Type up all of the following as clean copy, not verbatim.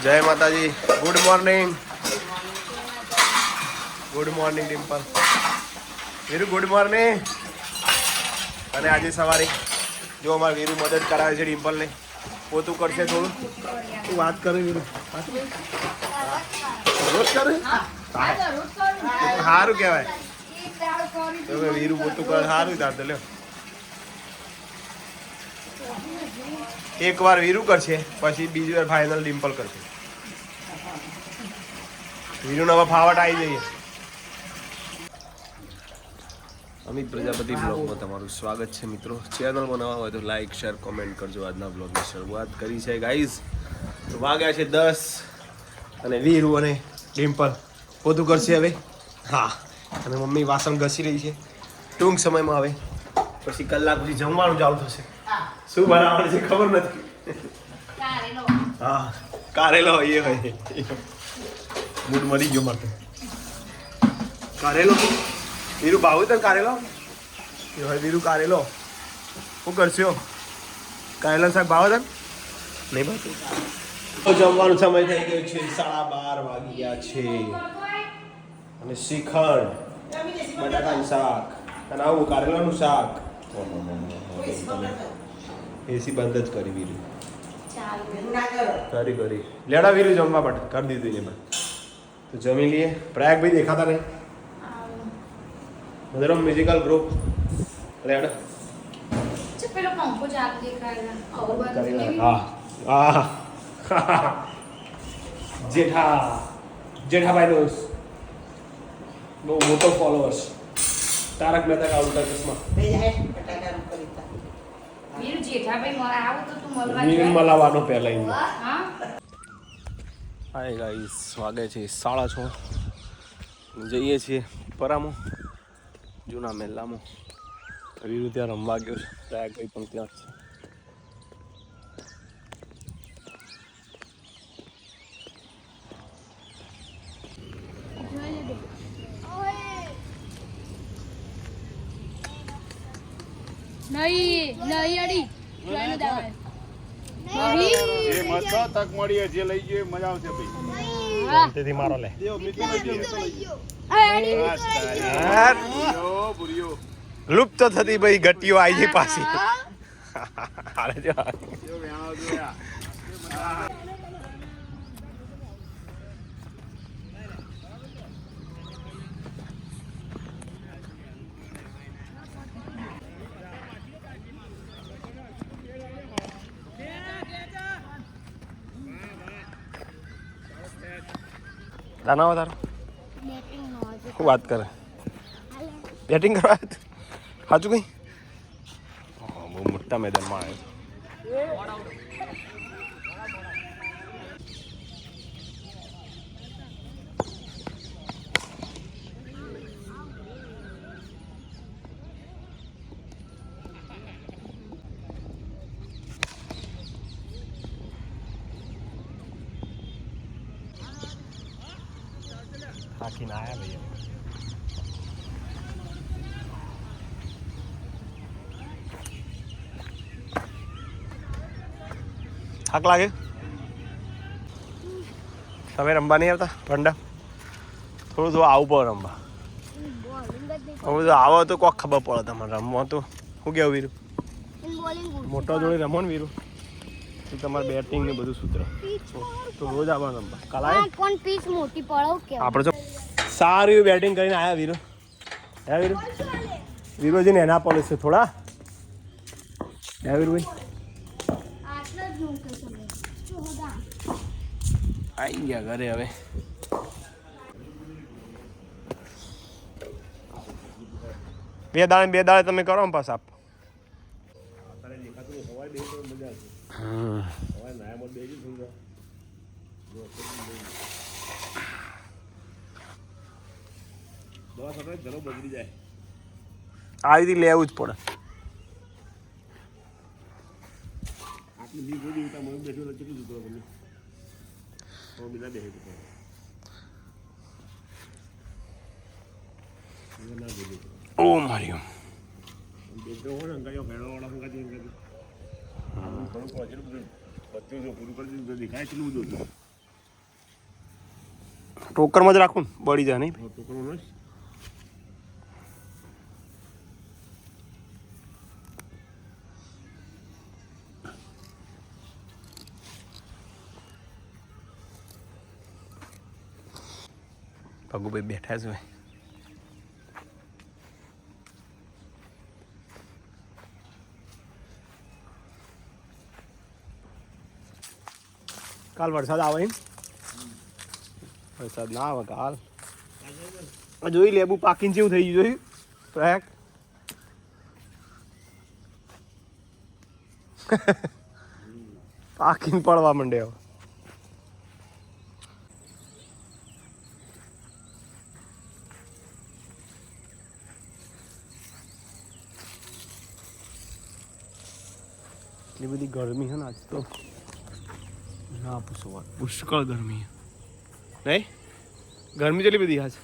જય માતાજી. Good morning. Good morning Dimple. Viru good morning. અને આજે સવારે જો અમારે વીરુ મદદ કરાવે છે ડિમ્પલને. પોતું કરશે થોડું. તું વાત કરે વીરુ. રોજ કરે સારું કહેવાય. વીરુ પોતું કરે સારું તાર તો લ્યો. એક વાર વીરુ કરશે પછી બીજી વાર ફાઇનલ ડિમ્પલ કરશે. વીરુનો હવે ફાવટ આવી જઈએ. અમિત પ્રજાપતિ બ્લોગમાં તમારું સ્વાગત છે મિત્રો. ચેનલ બનાવવા હોય તો લાઈક શેર કોમેન્ટ કરજો. આજના બ્લોગની શરૂઆત કરી છે ગાઈઝ. તો વાગ્યા છે 10 અને વીરુ અને ડિમ્પલ પોતું કરશે હવે. હા, અને મમ્મી વાસણ ઘસી રહી છે. ટૂંક સમયમાં હવે પછી કલાક પછી જમવાનું ચાલુ થશે. શું બનાવવાનું છે ખબર નથી. હા, કારેલો એ હોય. મૂડ મરી ગયો માટે. કારેલો વીરુ ભાવ તને કારેલો એ હોય. વીરુ કારેલો શું કરશો? કારેલા શાક ભાવ તને નહીં ભાવતું? જમવાનો સમય થઈ ગયો છે. 12:30 વાગી ગયા છે. અને શ્રીખંડ, બટાકાનું શાક અને આવું કારેલાનું શાક. એસી બંધ જ કરી વીરુ. કરી લેડા વીરુ જમવા માટે કરી દીધું એને. તો જમી લઈએ. પ્રયાગભાઈ દેખાતા નહીં. Madhuram musical group red. પેલો પંખો ચાલુ દેખાય. હા જેઠાભાઈ નો બહુ મોટો ફોલોઅર્સ. તારક મહેતા કા ઉલ્ટા ચશ્મા. વીરુ જેઠાભાઈ મારા આવું તો તું મળવા નીર મલાવાનો પહેલા. હા હાય ગાઈસ, વાગે છે 6:30. જઈએ છીએ પરામો જૂના મેલામાં. વીરુ ત્યાં રમવા ગયો છે. પ્રયાગભાઈ પણ ત્યાં છે. નહીં અડી જોઈને દાવા જે મસ્ત તક મળી જે લઈ ગયો મજા આવશે ભાઈ. તેથી મારો લે. લુપ્ત થતી ભાઈ ગટીઓ આવી ગઈ પાછી. દાનાવો તારો શું વાત કરે? બેટિંગ કરવા સાચું કઈ? બહુ મોટા મેદાનમાં આવે. થાકીને આવ્યા ભાઈ. થાક લાગે? તમે રમવા નહીં આવતા ભંડા? થોડું આવું પડે રમવા. હવે તો આવો તો કોક ખબર પડે તમારે રમવા. તો શું કેવું વીરુ? મોટા જોડે રમો ને વીરુ તો તમારે બેટિંગ ને બધું સૂત્ર. તો રોજ આવવાનું રમવા. કાલે આપણે તો સારું એવું બેટિંગ કરીને આવ્યા વીરુ. હે વીરુ? વીરુ હજી એના પડે છે થોડા. હે વીરુભાઈ? આવી ગયા ઘરે હવે. બે દાડે તમે કરો ને પાછા આપ. આ રીતે લેવું જ પડે. ઓ માર્યો. બધું પૂરું કરી દીધું. દેખાય કેટલું બધું હતું. ટોકરમાં જ રાખું ને બળી જાય નહીં ભગુભાઈ બેઠા છે કાલ વરસાદ આવે એમ વરસાદ ના આવે કાલ જોઈ લેબુ પાકીને જેવું થઈ ગયું જોયું ટ્રેક પાકીને પડવા માંડે હવે એટલી બધી ગરમી છે ને આજ તો ના પૂછો વાત પુષ્કળ ગરમી નહીં ગરમી કેટલી બધી આજ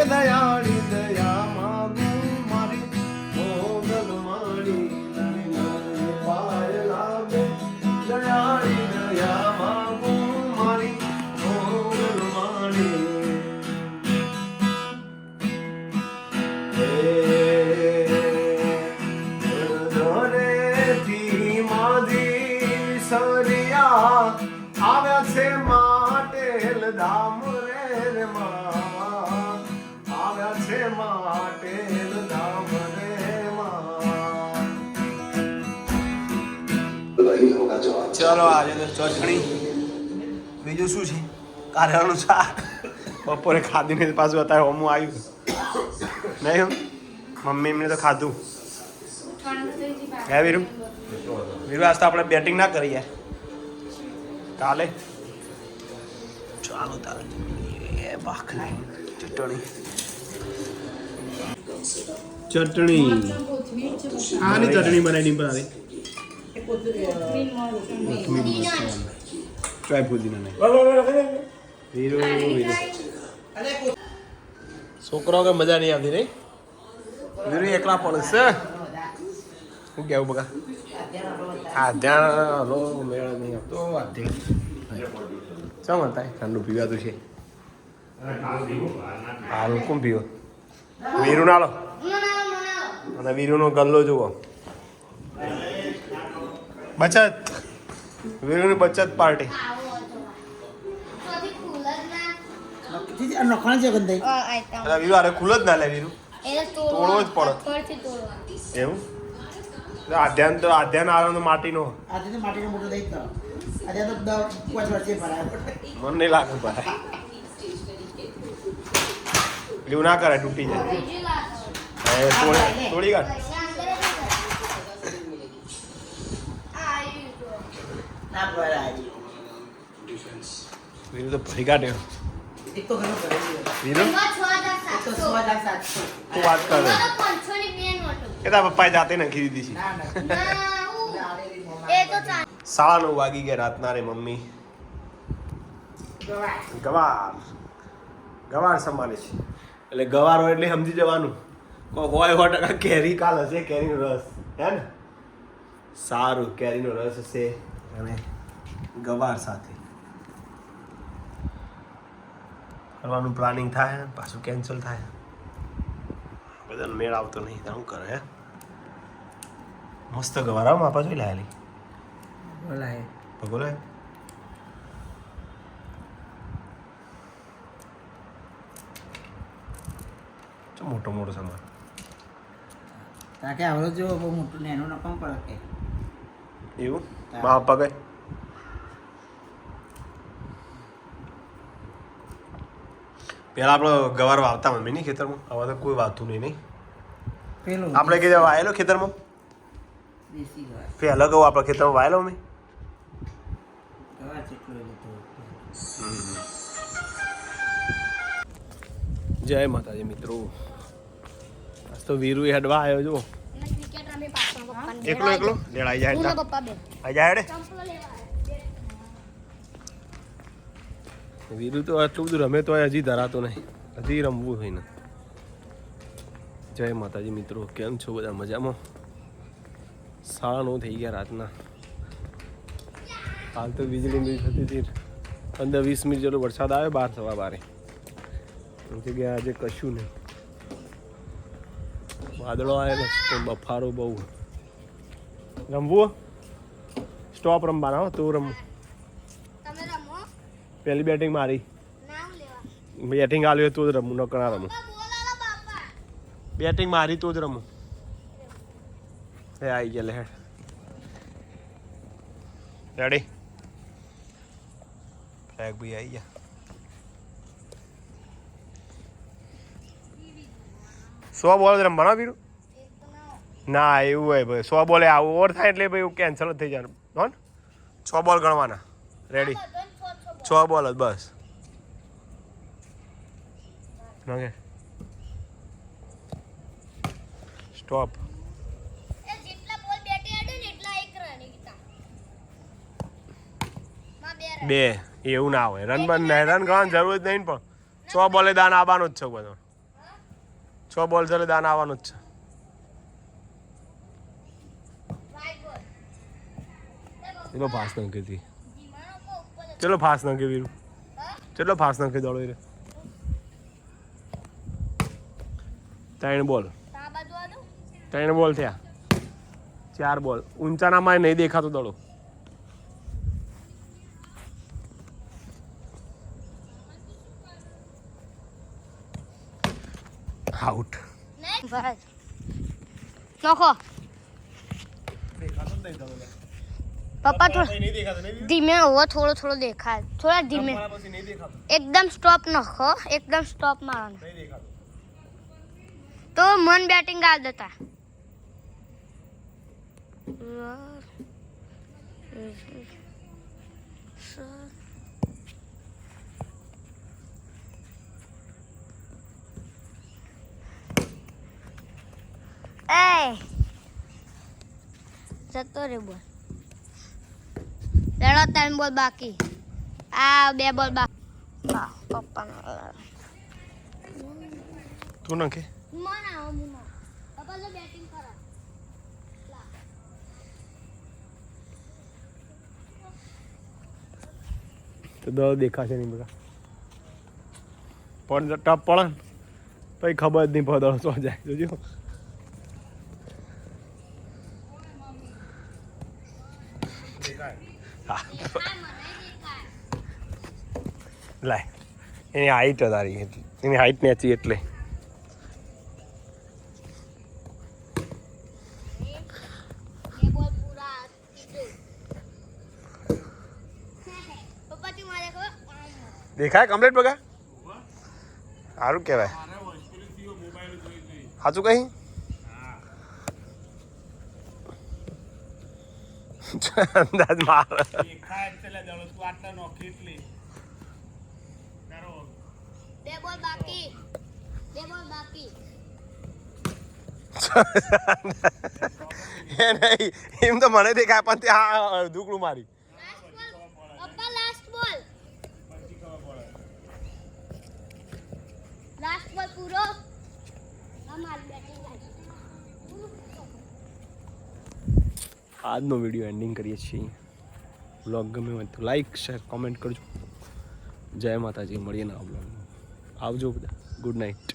દયાળી દયા માગુ મારી મોગલ માડી નળી પાય લાગે દયાળી દયા માગુ મારી મોગલ માડી ધરેથી માધી સરિયા આવ્યા છે માટેલ ધામ રે માં ચલો આજે તો ચટણી બીજું શું છે કારેલાનું શાક બપોરે ખાધીને પાછું અત્યારે હોમું આવ્યું નહીં મમ્મી એમને તો ખાધું હે વીરુ વીરુ આજ તો આપણે બેટિંગ ના કરીએ કાલે ચાલો તારે ભાખરી ચટણી આની ચટણી બનાવી બનાવી ટ્રાય પુદીના નહીં છોકરાઓ કે મજા નહીં આવતી નહીં વીરુ એકલા પડશે શું કેવું બકા આધ્યાન હલો મેળ નહીં આવતો આધ્યાન ચમ હતા ઠંડુ પીવાતું છે હાલ કોણ પીવો વીરુ ના લો અને વીરુનો ગલ્લો જુઓ બચત વીરુની બચત પાર્ટી વીરુ અરે ખુલ્લો જ ના લે વીરુ તોડવો જ પડે એવું આધ્યાન તો આધ્યાન આવે માટીનો મન નહીં લાગે ભરાય એવું ના કરે તૂટી જાય તોડી કાઢ વીરુ તો ભરી કાઢ્યો વીરુ તું વાત કરે એ તારા પપ્પાએ જાતે નાખી દીધી છે 9:30 વાગી ગયા રાતના રે મમ્મી ગવાર સંભાળે છે એટલે ગવાર હોય એટલે સમજી જવાનું હોય 100% કેરી કાલ હશે કેરીનો રસ હે ને સારું કેરીનો રસ હશે અને ગવાર સાથે કરવાનું પ્લાનિંગ થાય પાછું કેન્સલ થાય બધાને મેળ આવતો નહીં શું કરે હે મસ્ત ગવાર આવ માપા જોઈ લાયેલી બોલાય ભગોલાય મોટો મોટો સામાન તાકે આવડો જેવો બહુ મોટું નેનો નપમ પડે કે એવું મા પપ્પા કઈ પેલા આપણો ગવાર વાવતા મમ્મી ની ખેતરમાં હવે તો કોઈ વાવતું નહીં પેલો આપણે કે વાયેલો ખેતરમાં દેશી ગવાર પહેલા કહું આપણા ખેતરમાં વાયેલો મમ્મી ગવાર જેટલો લીધો જય માતાજી મિત્રો આજ તો વીરુ હેડવા આવ્યો જો ક્રિકેટ રમી પાછો પપ્પાને એકલો એકલો લેડાઈ જાય હું ને હેડતા. પપ્પા બે આઈ જાય હેડે ચંપલો લેવા વીરુ તો આટલું બધું રમે તો હજી ધરાતો નહીં હજી રમવું હોય ને જય માતાજી મિત્રો કેમ છો બધા મજામાં 9:30 થઈ ગયા રાતના હાલ તો વીજળી મિલ થતી હતી 15-20 મિનિટ જેટલો વરસાદ આવ્યો 12 સવા 12 જગ્યાએ આજે કશું નહીં વાદળો આવેલો તો બફારો બહુ રમવું સ્ટોપ રમવાના હો તું રમવું તમે રમો પહેલી બેટિંગ મારી નામ લેવા બેટિંગ આલ્યો તો જ રમું નકર ના રમું બોલાલા બાપા બેટિંગ મારી તો જ રમું એ આવી ગયા લે રેડી ફ્લેગ ભાઈ આવી ગયા સો બોલ રમવાનો બીરું ના એવું હોય ભાઈ 100 બોલે આવું ઓવર થાય એટલે ભાઈ એવું કેન્સલ જ થઈ જવાનું હો ને 6 બોલ ગણવાના રેડી 6 બોલ જ બસ ઓકે સ્ટોપ એ જેટલા બોલ બેટી આડે ને એટલા એક રન ગીતા માં બે રન 2 એવું ના હોય રન ગણવાની જરૂર જ નહીં પણ 6 બોલે દાન આવવાનું જ છે બધો 6 બોલ ચાલે દાન આવવાનું જ છે વાઈડ બોલ ચલો ફાસ્ટ નાખી હતી જીમાનો કો ઉપર ચલો ફાસ્ટ નાખી વીરું ચલો ફાસ્ટ નાખી દોડો રે 3 બોલ તા બાજુ આલો 3 બોલ થયા 4 બોલ ઊંચાનામાં નહીં દેખાતો દડો આઉટ બસ નોખો પપ્પા ધીમે હોવો થોડો દેખાય થોડા ધીમે એકદમ સ્ટોપ નખો એકદમ સ્ટોપ મારવાનો તો મન બેટિંગ ગાલ દેતા એ જતો રે બોલ લેડો 3 બોલ બાકી આ 2 બોલ બાકી પપ્પા તું નાખે મન આવો મુનો પપ્પા જો બેટિંગ કરો તો દડો દેખાશે નહીં બધા પણ ટપ પડે ને પછી ખબર જ નહીં પડે દડો શું જાય જોજો લાય એની હાઈટ તારી એની હાઈટ નેચી એટલે ये बोल पूरा पप्पा तुम्हारे को દેખાય કમ્પ્લીટ બગા સારું કહેવાય સાચું કહી અંદાજ માર दे बोल बाकी એ નહીં એમ તો મને દેખાય પણ ત્યાં દુકડું મારી लास्ट बॉल पूरो हमारी बैटिंग આજનો વિડીયો એન્ડિંગ કરીએ છીએ બ્લોગ ગમે હોય તો લાઈક શેર કોમેન્ટ કરજો જય માતાજી મળીએ નવા બ્લોગમાં આવજો બધા ગુડ નાઇટ